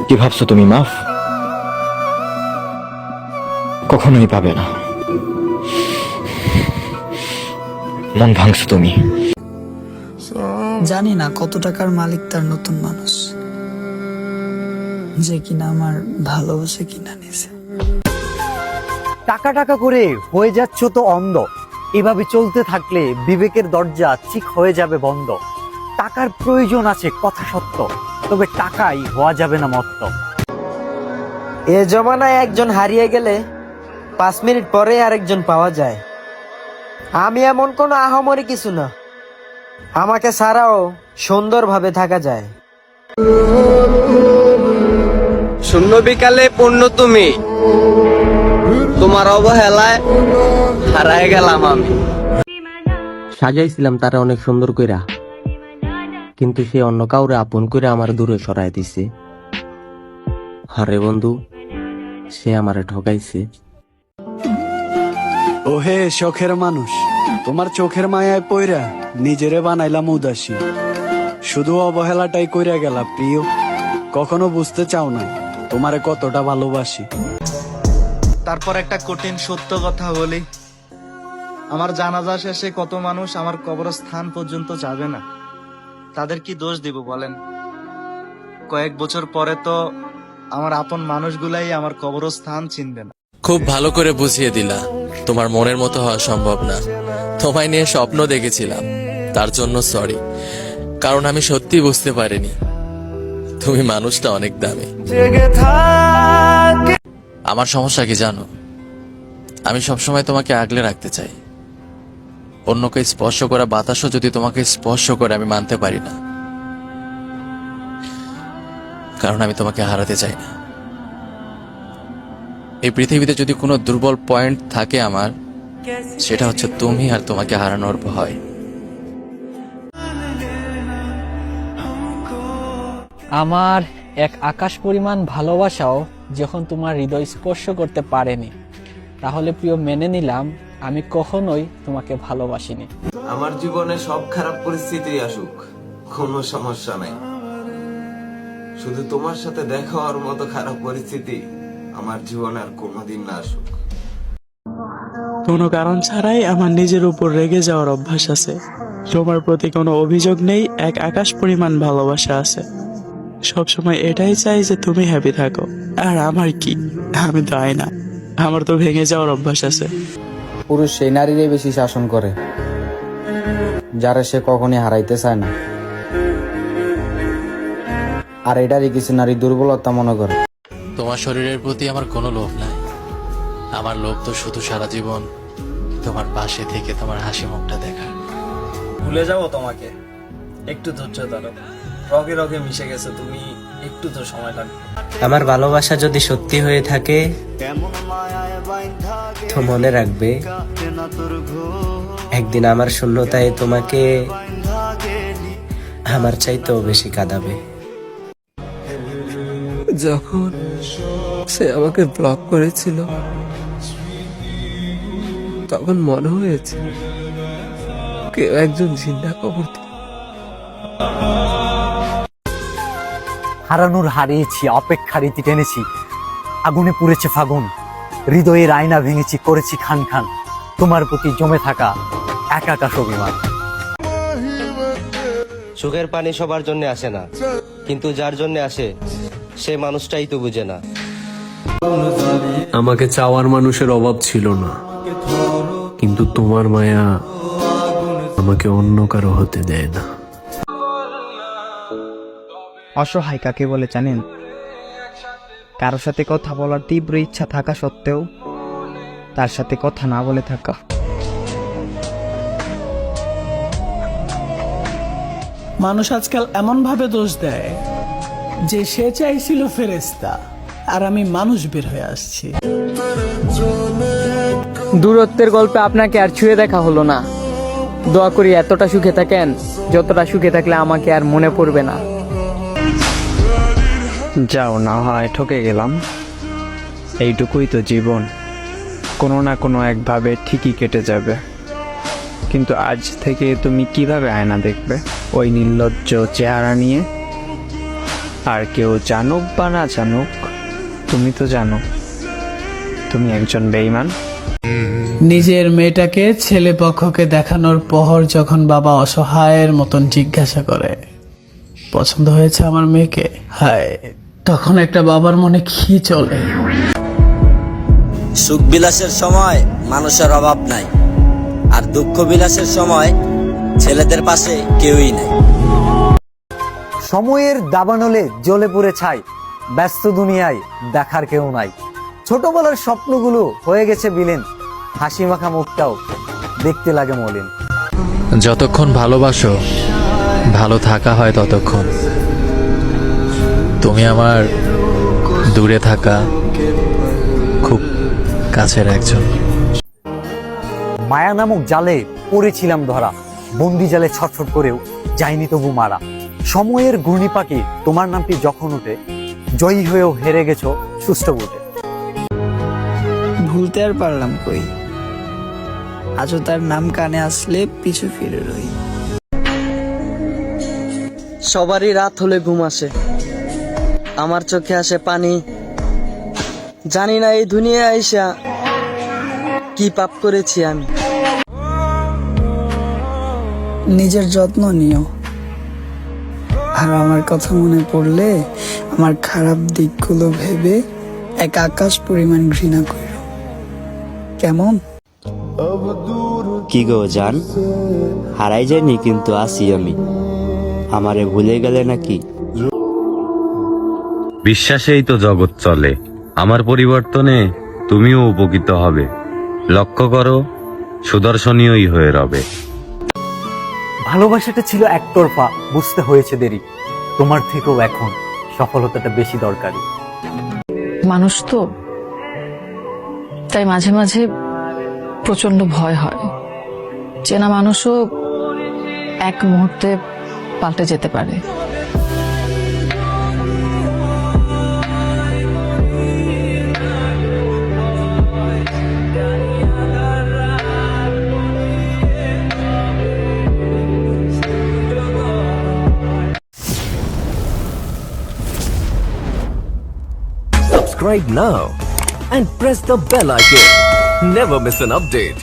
কি ভাবছো তুমি মাফ কখনোই পাবে না। মন ভাঙছো তুমি। জানি না কত টাকার মালিক তার নতুন মানুষ, যে কিনা আমার ভালোবাসা কিনা নিছে। টাকা টাকা করে হয়ে যাচ্ছ তো অন্ধ। এভাবে চলতে থাকলে বিবেকের দরজা ঠিক হয়ে যাবে বন্ধ। টাকার প্রয়োজন আছে কথা সত্য, তবে টাকাই হওয়া যাবে না মত্ত। এ জমানায় একজন হারিয়ে গেলে 5 মিনিট পরে আরেকজন পাওয়া যায়। আমি এমন কোনো আহামরি কিছু না, আমাকে ছাড়াও সুন্দরভাবে থাকা যায়। শূন্য বিকালে পূর্ণ তুমি, তোমার অবহেলায় হারায় গেলাম আমি। সাজাইছিলাম তারা অনেক সুন্দর কইরা, কিন্তু সে অন্য কাউরে আপন করে আমার দূরে সরাই দিছে। হরে বন্ধু, সে আমারে ঠকাইছে। ওহে শখের মানুষ, তোমার চোখের মায়ায় পইরা নিজেরে বানাইলাম উদাসী। শুধু অবহেলাটাই কইরা গেলা প্রিয়, কখনো বুঝতে চাও না তোমারে কতটা ভালোবাসি। তারপর একটা কঠিন সত্য কথা বলি, আমার জানাজা শেষে কত মানুষ আমার কবরস্থান পর্যন্ত যাবে না। তাদের কি দোষ দিব বলেন? কয়েক বছর পরে তো আমার আপন মানুষগুলাই আমার কবরস্থান চিনবে না। খুব ভালো করে বুঝিয়ে দিলা তোমার মনের মতো হওয়া সম্ভব না। তোমায় নিয়ে স্বপ্ন দেখেছিলাম, তার জন্য সরি, কারণ আমি সত্যি বুঝতে পারিনি তুমি মানুষটা অনেক দামি। আমার সমস্যা কি জানো? আমি সবসময় তোমাকে আগলে রাখতে চাই। অন্যকে স্পর্শ করা বাতাসও যদি তোমাকে স্পর্শ করে আমি মানতে পারি না, কারণ আমি তোমাকে হারাতে চাই না। এই পৃথিবীতে যদি কোনো দুর্বল পয়েন্ট থাকে আমার, সেটা হচ্ছে তুমি আর তোমাকে হারানোর ভয়। আমার এক আকাশ পরিমাণ ভালোবাসাও যখন তোমার হৃদয় স্পর্শ করতে পারেনি, তাহলে প্রিয় মেনে নিলাম আমি কখনোই তোমাকে ভালোবাসিনি। আমার জীবনে সব খারাপ পরিস্থিতি আসুক, কোনো সমস্যা নাই, শুধু তোমার সাথে দেখা হওয়ার মতো খারাপ পরিস্থিতি আমার জীবনে আর কোনোদিন না আসুক। কোনো কারণ ছাড়াই আমার নিজের উপর রেগে যাওয়ার অভ্যাস আছে। তোমার প্রতি কোনো অভিযোগ নেই, এক আকাশ পরিমাণ ভালোবাসা আছে। সবসময় এটাই চাই যে তুমি হ্যাপি থাকো। আর আমার কি, আমি তো না, আমার তো ভেঙে যাওয়ার অভ্যাস আছে। পুরুষ সেই নারীরই বেশি শাসন করে যারা সে কখনই হারাইতে চায় না, আর এটারই কিছু নারী দুর্বলতা মনে করে। তোমার শরীরের প্রতি আমার কোনো লোভ নাই। আমার লোভ তো শুধু সারা জীবন তোমার পাশে থেকে তোমার হাসি মুখটা দেখা। ভুলে যাবো তোমাকে, একটু ধৈর্য ধরো। রগে রগে মিশে গেছে তুমি, একটু তো সময় লাগবে। আমার ভালোবাসা যদি সত্যি হয়ে থাকে তো মনে রাখবে, একদিন আমার শূন্যতায় তোমাকে আমার চাইতেও বেশি কাঁদাবে। যখন সে আমাকে ব্লক করেছিল, তখন মনে হয়েছে কেউ একজন জিন্দা কবর দিল। হারানোর হারিয়েছি, অপেক্ষার ইতি টেনেছি, আগুনে পুড়েছে ফাগুন, হৃদয়ের আয়না ভেঙেছি, করেছি খান খান। তোমার প্রতি জমে থাকা এক আকাশ অভিমান। চোখের পানি সবার জন্য আসে না, কিন্তু যার জন্য আসে সে মানুষটাই তো বুঝে না। আমাকে চাওয়ার মানুষের অভাব ছিল না, কিন্তু তোমার মায়া আমাকে অন্য কারো হতে দেয় না। অসহায় কাকে বলে জানেন? কারো সাথে কথা বলার তীব্র ইচ্ছা থাকা সত্ত্বেও তার সাথে কথা না বলে থাকা। মানুষ আজকাল এমন ভাবে দোষ দেয় যে সে চাইছিল ফেরেশতা, আর আমি মানুষ বের হয়ে আসছি। দূরত্বের গল্পে আপনাকে আর ছুঁয়ে দেখা হলো না। দোয়া করি এতটা সুখে থাকেন যতটা সুখে থাকলে আমাকে আর মনে পড়বে না। যাও, না হয় ঠকে গেলাম, এইটুকুই তো জীবন, কোনো না কোনো একভাবে ঠিকই কেটে যাবে। কিন্তু আজ থেকে তুমি কিভাবে আয়না দেখবে ওই নির্লজ্জ চেহারা নিয়ে? আর কেউ জানুক বা না জানুক, তুমি তো জানো তুমি একজন বেঈমান। নিজের মেয়েটাকে ছেলে পক্ষকে দেখানোর পর যখন বাবা অসহায়ের মতন জিজ্ঞাসা করে পছন্দ হয়েছে আমার মেয়েকে, হায়, তখন একটা বাবার মনে কি চলে। সুখ বিলাসের সময় মানুষের অভাব নাই, আর দুঃখ বিলাসের সময় ছেলেদের পাশে কেউই নাই। সময়ের দাবানলে জ্বলে পুড়ে ছাই, ব্যস্ত দুনিয়ায় দেখার কেউ নাই। ছোটবেলার স্বপ্নগুলো হয়ে গেছে বিলীন, হাসি মাখা মুখটাও দেখতে লাগে মলিন। যতক্ষণ ভালোবাসো ভালো থাকা হয় ততক্ষণ। তুমি আমার দূরে থাকা খুব কাছের একজন। মায়া নামক জালে পড়েছিলাম ধরা, বন্দি জালে ছটফট করেও যায়নি তবু মারা। সময়ের ঘূর্ণি পাখি তোমার নামটি যখন উঠে, জয়ী হয়েও হেরে গেছো সুস্থ বুটে। ভুলতে আর পারলাম কই, আজও তার নাম কানে আসলে পিছু ফিরে রই। সবারই রাত হলে ঘুম আসে, আমার চোখে আসে পানি। জানি না এই দুনিয়ায় আইসা কি পাপ করেছি আমি। নিজের যত্ন নিও, আর আমার কথা মনে পড়লে আমার খারাপ দিকগুলো ভেবে এক আকাশ পরিমাণ ঘৃণা করো, কেমন? কি গো জান, হারাই যায়নি কিন্তু আসি আমি, আমারে ভুলে গেলে নাকি? বিশ্বাসেই তো জগৎ চলে, আমার পরিবর্তনে তুমিও উপকৃত হবে। লক্ষ্য করো, সুদর্শনীয়ই হয়ে রবে। ভালোবাসাটা ছিল একতরফা, বুঝতে হয়েছে দেরি। তোমার থেকেও এখন সফলতাটা বেশি দরকারি। মানুষ তো, তাই মাঝে মাঝে প্রচন্ড ভয় হয়। চেনা মানুষও এক মুহূর্তে পাল্টে যেতে পারে। Subscribe now and press the bell icon. Never miss an update.